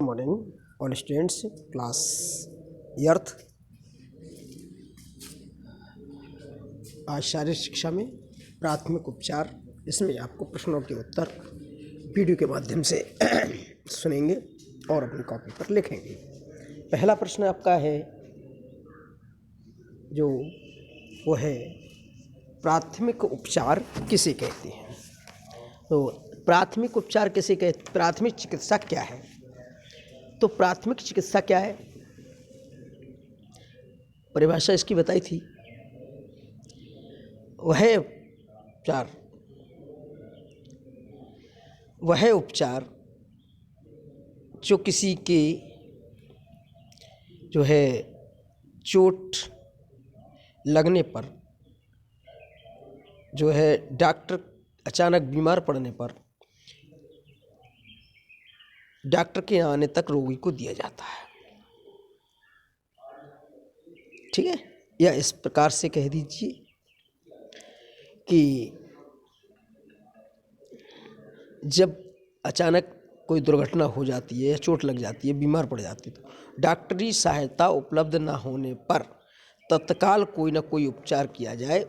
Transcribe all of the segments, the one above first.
Morning all students class अर्थ। आज शारीरिक शिक्षा में प्राथमिक उपचार, इसमें आपको प्रश्नों के उत्तर वीडियो के माध्यम से सुनेंगे और अपनी कॉपी पर लिखेंगे। पहला प्रश्न आपका है जो वो है प्राथमिक उपचार किसे कहते हैं। तो प्राथमिक उपचार किसे कहते, प्राथमिक चिकित्सा क्या है। तो प्राथमिक चिकित्सा क्या है, परिभाषा इसकी बताई थी। वह उपचार जो किसी के जो है चोट लगने पर, जो है डॉक्टर अचानक बीमार पड़ने पर डॉक्टर के आने तक रोगी को दिया जाता है। ठीक है, या इस प्रकार से कह दीजिए कि जब अचानक कोई दुर्घटना हो जाती है या चोट लग जाती है, बीमार पड़ जाती है, तो डॉक्टरी सहायता उपलब्ध न होने पर तत्काल कोई ना कोई उपचार किया जाए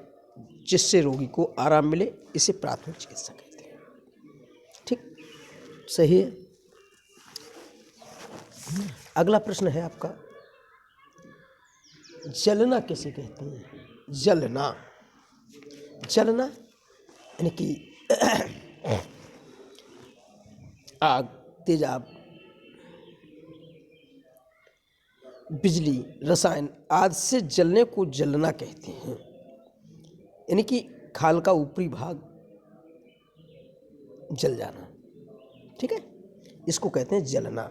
जिससे रोगी को आराम मिले, इसे प्राथमिक चिकित्सा कहते हैं। ठीक, सही है। अगला प्रश्न है आपका, जलना किसे कहते हैं। जलना यानी कि आग, तेजाब, बिजली, रसायन आदि से जलने को जलना कहते हैं। यानी कि खाल का ऊपरी भाग जल जाना। ठीक है, इसको कहते हैं जलना।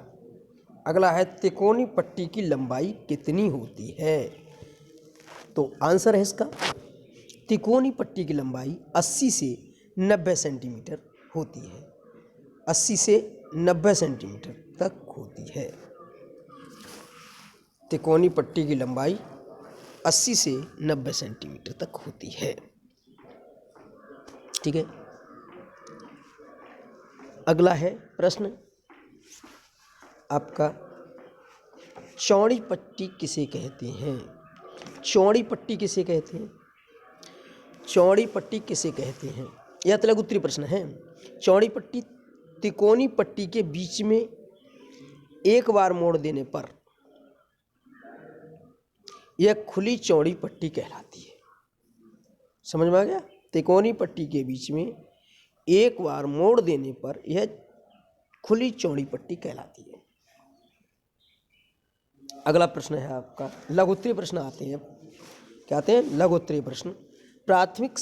अगला है तिकोनी पट्टी की लंबाई कितनी होती है। तो आंसर है इसका, तिकोनी पट्टी की लंबाई 80 से 90 सेंटीमीटर होती है। 80 से 90 सेंटीमीटर तक होती है। तिकोनी पट्टी की लंबाई 80 से 90 सेंटीमीटर तक होती है। ठीक है, अगला है प्रश्न आपका, चौड़ी पट्टी किसे कहते हैं। चौड़ी पट्टी किसे कहते हैं। चौड़ी पट्टी किसे कहते हैं, यह लघु उत्तरीय प्रश्न है। चौड़ी पट्टी तिकोनी पट्टी के बीच में एक बार मोड़ देने पर यह खुली चौड़ी पट्टी कहलाती है। समझ में आ गया। तिकोनी पट्टी के बीच में एक बार मोड़ देने पर यह खुली चौड़ी पट्टी कहलाती है। अगला प्रश्न है आपका, लघु उत्तरीय प्रश्न आते हैं। क्या आते हैं, लघु उत्तरीय प्रश्न। प्राथमिक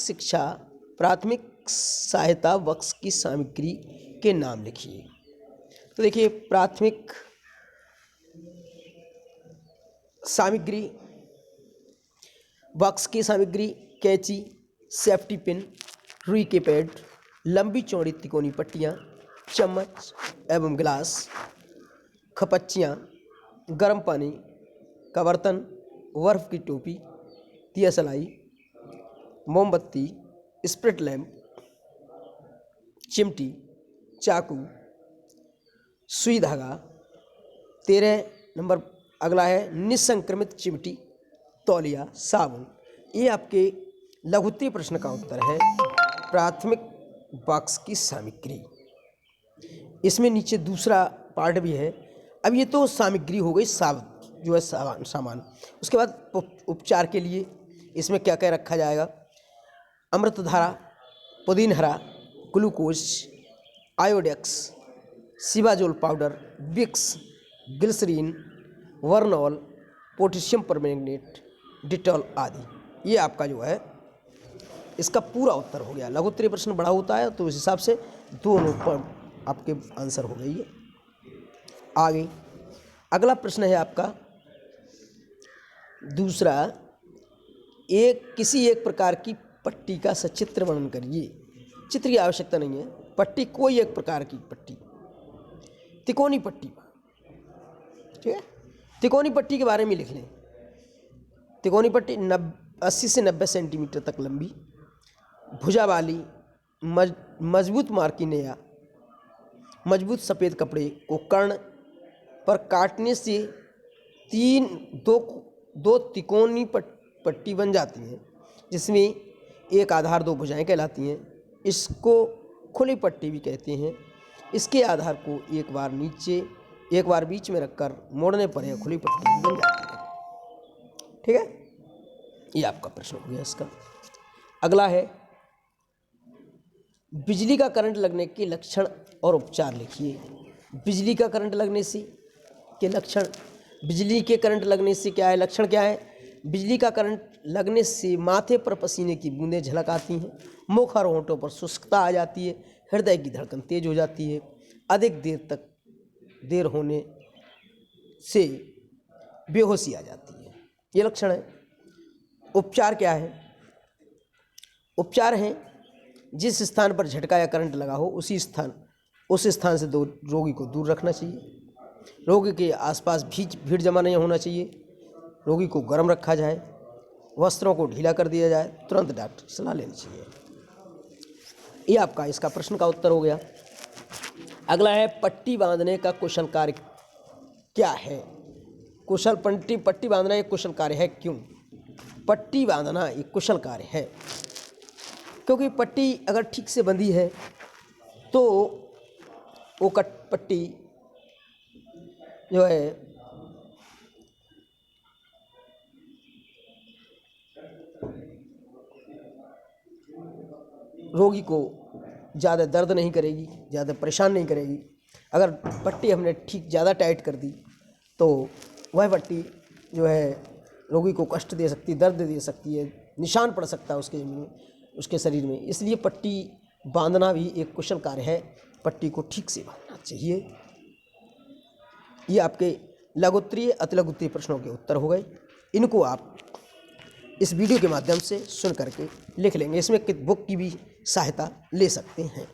सहायता बॉक्स की सामग्री के नाम लिखिए। तो देखिए, प्राथमिक सामग्री बॉक्स की सामग्री कैंची, सेफ्टी पिन, रुई के पैड, लंबी चौड़ी तिकोनी पट्टियाँ, चम्मच एवं गिलास, खपच्चियाँ, गर्म पानी का बर्तन, बर्फ की टोपी, दिया सलाई, मोमबत्ती, स्प्रिट लैंप, चिमटी, चाकू, सुई धागा। 13 नंबर अगला है निसंक्रमित चिमटी, तौलिया, साबुन। ये आपके लघु उत्तरीय प्रश्न का उत्तर है, प्राथमिक बॉक्स की सामग्री। इसमें नीचे दूसरा पार्ट भी है। अब ये तो सामग्री हो गई, जो है सामान। उसके बाद उपचार के लिए इसमें क्या क्या रखा जाएगा, Amritdhara, Pudin Hara, glucose, Iodex, Cibazol powder, Vicks, glycerine, Burnol, potassium permanganate, Dettol आदि। ये आपका जो है इसका पूरा उत्तर हो गया। लघु उत्तरीय प्रश्न बड़ा होता है तो इस हिसाब से दोनों पर आपके आंसर हो गई है। आगे अगला प्रश्न है आपका दूसरा, किसी एक प्रकार की पट्टी का सचित्र वर्णन करिए। चित्र की आवश्यकता नहीं है, पट्टी कोई एक प्रकार की पट्टी, तिकोनी पट्टी। ठीक है, तिकोनी पट्टी के बारे में लिख लें। तिकोनी पट्टी 80 से 90 सेंटीमीटर तक लंबी, भुजा वाली, मजबूत मार्किन या मजबूत सफ़ेद कपड़े को कर्ण पर काटने से दो तिकोनी पट्टी बन जाती है, जिसमें एक आधार दो भुजाएं कहलाती हैं। इसको खुली पट्टी भी कहते हैं। इसके आधार को एक बार बीच में रखकर मोड़ने पर यह खुली पट्टी बन जाती है। ठीक है, ये आपका प्रश्न हो गया इसका। अगला है, बिजली का करंट लगने के लक्षण और उपचार लिखिए। बिजली का करंट लगने से के लक्षण, बिजली के करंट लगने से क्या है, लक्षण क्या है? बिजली का करंट लगने से माथे पर पसीने की बूंदें झलक आती हैं, मुख और होंठों पर शुष्कता आ जाती है, हृदय की धड़कन तेज हो जाती है, अधिक देर होने से बेहोशी आ जाती है। ये लक्षण है। उपचार क्या है? उपचार है, जिस स्थान पर झटका या करंट लगा हो उस स्थान से रोगी को दूर रखना चाहिए। रोगी के आसपास भीड़ जमा नहीं होना चाहिए। रोगी को गर्म रखा जाए, वस्त्रों को ढीला कर दिया जाए, तुरंत डॉक्टर की सलाह लेनी चाहिए। ये आपका इसका प्रश्न का उत्तर हो गया। अगला है, पट्टी बांधने का कुशल कार्य क्या है? पट्टी बांधना एक कुशल कार्य है। क्यों? पट्टी बांधना एक कुशल कार्य है क्योंकि पट्टी अगर ठीक से बंधी है तो वो पट्टी जो है रोगी को ज़्यादा दर्द नहीं करेगी, ज़्यादा परेशान नहीं करेगी। अगर पट्टी हमने ठीक ज़्यादा टाइट कर दी तो वह पट्टी जो है रोगी को कष्ट दे सकती है, दर्द दे सकती है, निशान पड़ सकता है उसके शरीर में। इसलिए पट्टी बांधना भी एक कुशल कार्य है। पट्टी को ठीक से बांधना चाहिए। ये आपके लघुत्तरीय अतिलघुत्तरीय प्रश्नों के उत्तर हो गए। इनको आप इस वीडियो के माध्यम से सुन करके लिख लेंगे। इसमें बुक की भी सहायता ले सकते हैं।